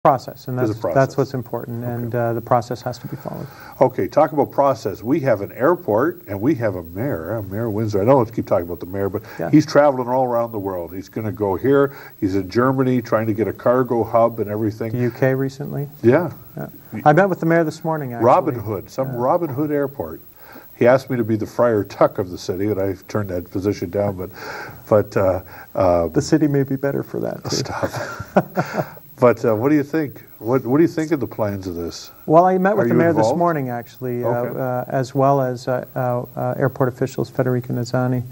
process, and that's what's important, and the process has to be followed. Okay, talk about process. We have an airport, and we have a mayor, Windsor. I don't want to keep talking about the mayor, but he's traveling all around the world. He's going to go here. He's in Germany trying to get a cargo hub and everything. The UK recently? Yeah. I met with the mayor this morning, actually. Robin Hood, Robin Hood airport. He asked me to be the Friar Tuck of the city, and I turned that position down, but the city may be better for that, too. Stop. But what do you think? What do you think of the plans of this? Well, I met with the mayor this morning, actually, as well as airport officials, Federico Nazzani,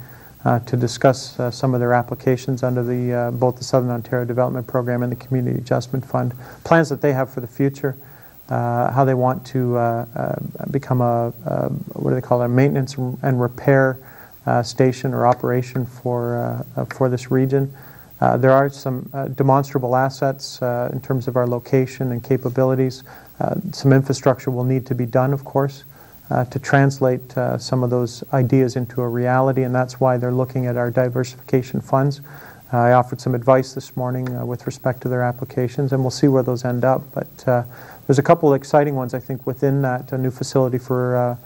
to discuss some of their applications under both the Southern Ontario Development Program and the Community Adjustment Fund, plans that they have for the future, how they want to become what do they call it, a maintenance and repair station or operation for this region. There are some demonstrable assets in terms of our location and capabilities. Some infrastructure will need to be done, of course, to translate some of those ideas into a reality, and that's why they're looking at our diversification funds. I offered some advice this morning with respect to their applications, and we'll see where those end up. But there's a couple of exciting ones, I think, within that new facility for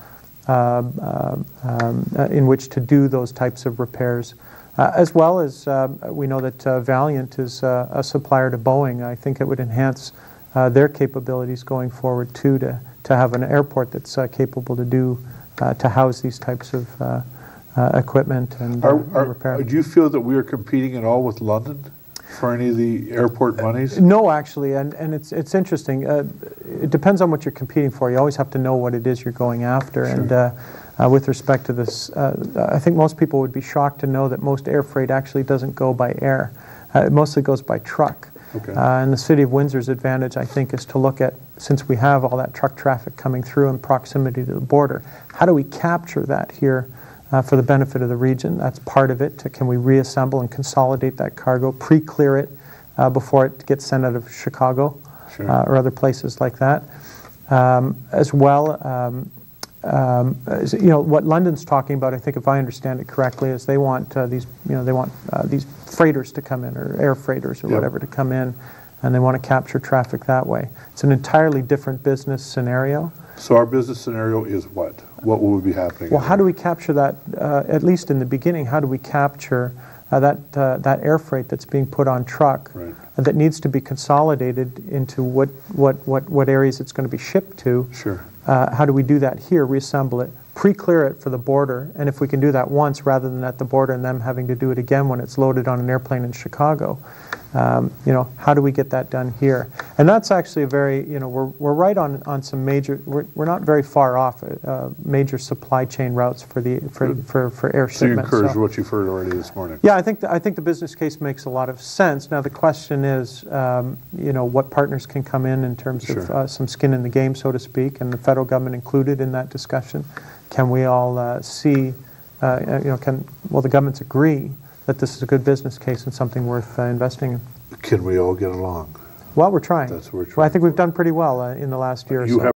in which to do those types of repairs. As well as we know that Valiant is a supplier to Boeing. I think it would enhance their capabilities going forward too, to have an airport that's capable to house these types of equipment and repair. Do you feel that we are competing at all with London for any of the airport monies? No, actually, and it's interesting. It depends on what you're competing for. You always have to know what it is you're going after. Sure. And with respect to this, I think most people would be shocked to know that most air freight actually doesn't go by air. It mostly goes by truck. Okay. And the City of Windsor's advantage, I think, is to look at, since we have all that truck traffic coming through in proximity to the border, how do we capture that here for the benefit of the region? That's part of it. Can we reassemble and consolidate that cargo, pre-clear it before it gets sent out of Chicago? Sure. Or other places like that? As well, what London's talking about, I think, if I understand it correctly, is they want these freighters to come in, or air freighters or whatever to come in, and they want to capture traffic that way. It's an entirely different business scenario. So our business scenario is what? What will be happening? Well, how do we capture that? At least in the beginning, how do we capture that air freight that's being put on truck that needs to be consolidated into what areas it's going to be shipped to? Sure. How do we do that here, reassemble it, pre-clear it for the border, and if we can do that once rather than at the border and them having to do it again when it's loaded on an airplane in Chicago, how do we get that done here? And that's actually a very, we're right on some major, we're not very far off major supply chain routes for air shipments. So you encourage what you've heard already this morning? Yeah, I think the business case makes a lot of sense. Now the question is, what partners can come in terms of some skin in the game, so to speak, and the federal government included in that discussion. Can we all see, will the governments agree that this is a good business case and something worth investing in? Can we all get along? Well, we're trying. That's what we're trying. Well, I think we've done pretty well in the last year or so. You